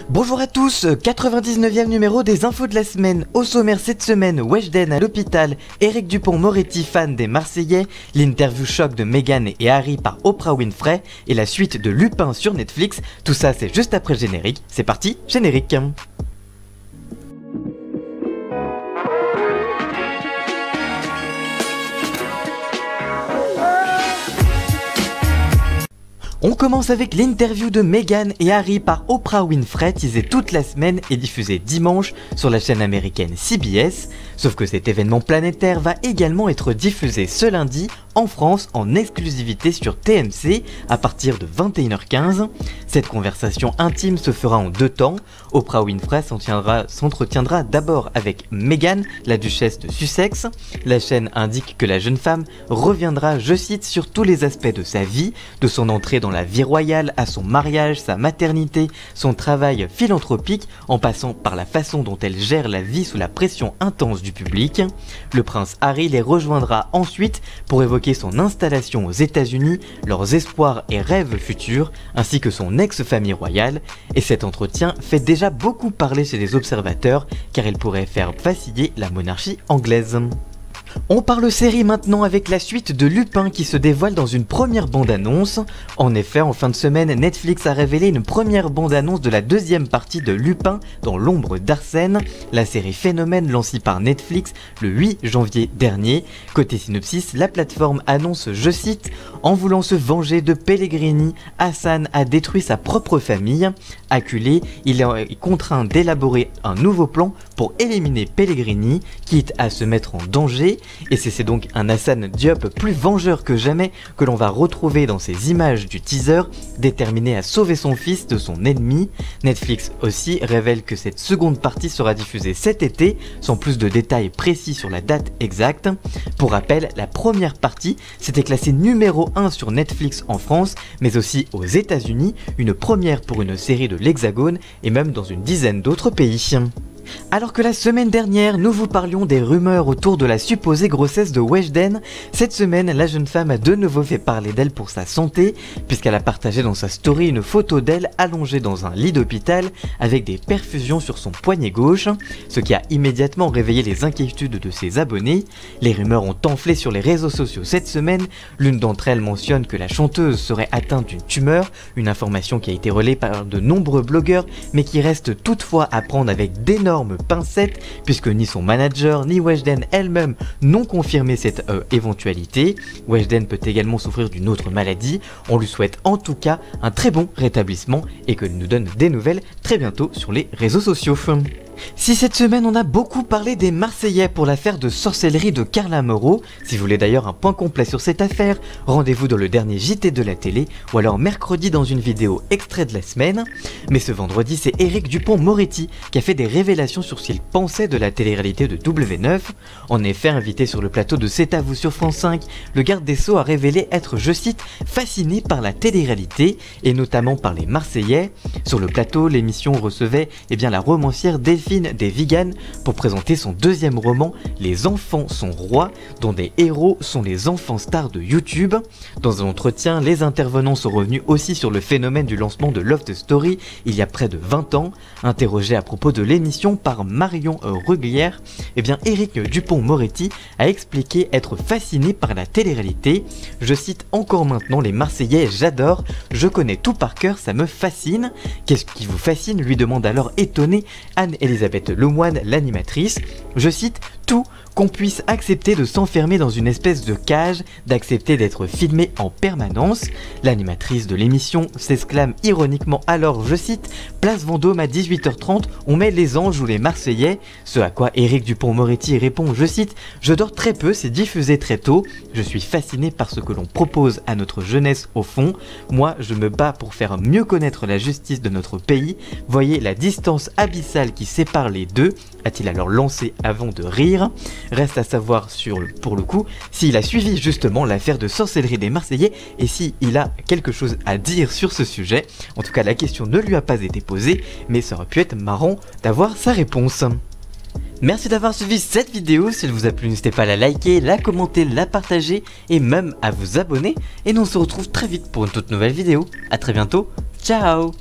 Bonjour à tous, 99e numéro des infos de la semaine. Au sommaire cette semaine, Weshden à l'hôpital, Éric Dupond-Moretti fan des Marseillais, l'interview choc de Meghan et Harry par Oprah Winfrey et la suite de Lupin sur Netflix. Tout ça c'est juste après le générique. C'est parti, générique. On commence avec l'interview de Meghan et Harry par Oprah Winfrey, teasée toute la semaine et diffusée dimanche sur la chaîne américaine CBS. Sauf que cet événement planétaire va également être diffusé ce lundi en France en exclusivité sur TMC à partir de 21h15. Cette conversation intime se fera en deux temps. Oprah Winfrey s'entretiendra d'abord avec Meghan, la duchesse de Sussex. La chaîne indique que la jeune femme reviendra, je cite, sur tous les aspects de sa vie, de son entrée dans la vie royale à son mariage, sa maternité, son travail philanthropique, en passant par la façon dont elle gère la vie sous la pression intense du public. Le prince Harry les rejoindra ensuite pour évoquer son installation aux États-Unis, leurs espoirs et rêves futurs, ainsi que son ex-famille royale. Et cet entretien fait déjà beaucoup parler chez les observateurs, car il pourrait faire vaciller la monarchie anglaise. On parle série maintenant avec la suite de Lupin qui se dévoile dans une première bande-annonce. En effet, en fin de semaine, Netflix a révélé une première bande-annonce de la deuxième partie de Lupin dans l'ombre d'Arsène, la série phénomène lancée par Netflix le 8 janvier dernier. Côté synopsis, la plateforme annonce, je cite, « En voulant se venger de Pellegrini, Hassan a détruit sa propre famille. Acculé, il est contraint d'élaborer un nouveau plan pour éliminer Pellegrini, quitte à se mettre en danger. » Et c'est donc un Hassan Diop plus vengeur que jamais que l'on va retrouver dans ces images du teaser, déterminé à sauver son fils de son ennemi. Netflix aussi révèle que cette seconde partie sera diffusée cet été, sans plus de détails précis sur la date exacte. Pour rappel, la première partie s'était classée numéro 1 sur Netflix en France, mais aussi aux États-Unis, une première pour une série de l'Hexagone et même dans une dizaine d'autres pays. Alors que la semaine dernière, nous vous parlions des rumeurs autour de la supposée grossesse de Weshden, cette semaine, la jeune femme a de nouveau fait parler d'elle pour sa santé, puisqu'elle a partagé dans sa story une photo d'elle allongée dans un lit d'hôpital avec des perfusions sur son poignet gauche, ce qui a immédiatement réveillé les inquiétudes de ses abonnés. Les rumeurs ont enflé sur les réseaux sociaux cette semaine, l'une d'entre elles mentionne que la chanteuse serait atteinte d'une tumeur, une information qui a été relayée par de nombreux blogueurs, mais qui reste toutefois à prendre avec d'énormes pincettes, puisque ni son manager ni Weshden elle-même n'ont confirmé cette éventualité. Weshden peut également souffrir d'une autre maladie. On lui souhaite en tout cas un très bon rétablissement et qu'il nous donne des nouvelles très bientôt sur les réseaux sociaux. Si cette semaine on a beaucoup parlé des Marseillais pour l'affaire de sorcellerie de Carla Moreau, si vous voulez d'ailleurs un point complet sur cette affaire, rendez-vous dans le dernier JT de la télé ou alors mercredi dans une vidéo extrait de la semaine. Mais ce vendredi c'est Éric Dupond-Moretti qui a fait des révélations sur ce qu'il pensait de la télé-réalité de W9. En effet, invité sur le plateau de C'est à vous sur France 5, le garde des Sceaux a révélé être, je cite, fasciné par la télé-réalité et notamment par les Marseillais. Sur le plateau, l'émission recevait la romancière Delphine Desvigan pour présenter son deuxième roman Les enfants sont rois, dont des héros sont les enfants stars de YouTube. Dans un entretien, les intervenants sont revenus aussi sur le phénomène du lancement de Love the Story il y a près de 20 ans. Interrogé à propos de l'émission par Marion Ruglière, Éric Dupond-Moretti a expliqué être fasciné par la télé-réalité. Je cite encore maintenant les Marseillais, j'adore, je connais tout par cœur, ça me fascine. Qu'est-ce qui vous fascine, lui demande alors étonnée Anne-Elisabeth Lemoine, l'animatrice. Je cite, tout, qu'on puisse accepter de s'enfermer dans une espèce de cage, d'accepter d'être filmé en permanence. L'animatrice de l'émission s'exclame ironiquement alors, je cite, place Vendôme à 18h30, on met les anges ou les Marseillais, ce à quoi Éric Dupond-Moretti répond, je cite, je dors très peu, c'est diffusé très tôt, je suis fasciné par ce que l'on propose à notre jeunesse au fond, moi je me bats pour faire mieux connaître la justice de notre pays, voyez la distance abyssale qui sépare les deux, a-t-il alors lancé avant de rire. Reste à savoir pour le coup s'il a suivi justement l'affaire de sorcellerie des Marseillais et s'il a quelque chose à dire sur ce sujet. En tout cas la question ne lui a pas été posée, mais ça aurait pu être marrant d'avoir sa réponse. Merci d'avoir suivi cette vidéo, si elle vous a plu n'hésitez pas à la liker, la commenter, la partager et même à vous abonner. Et nous on se retrouve très vite pour une toute nouvelle vidéo. A très bientôt, ciao.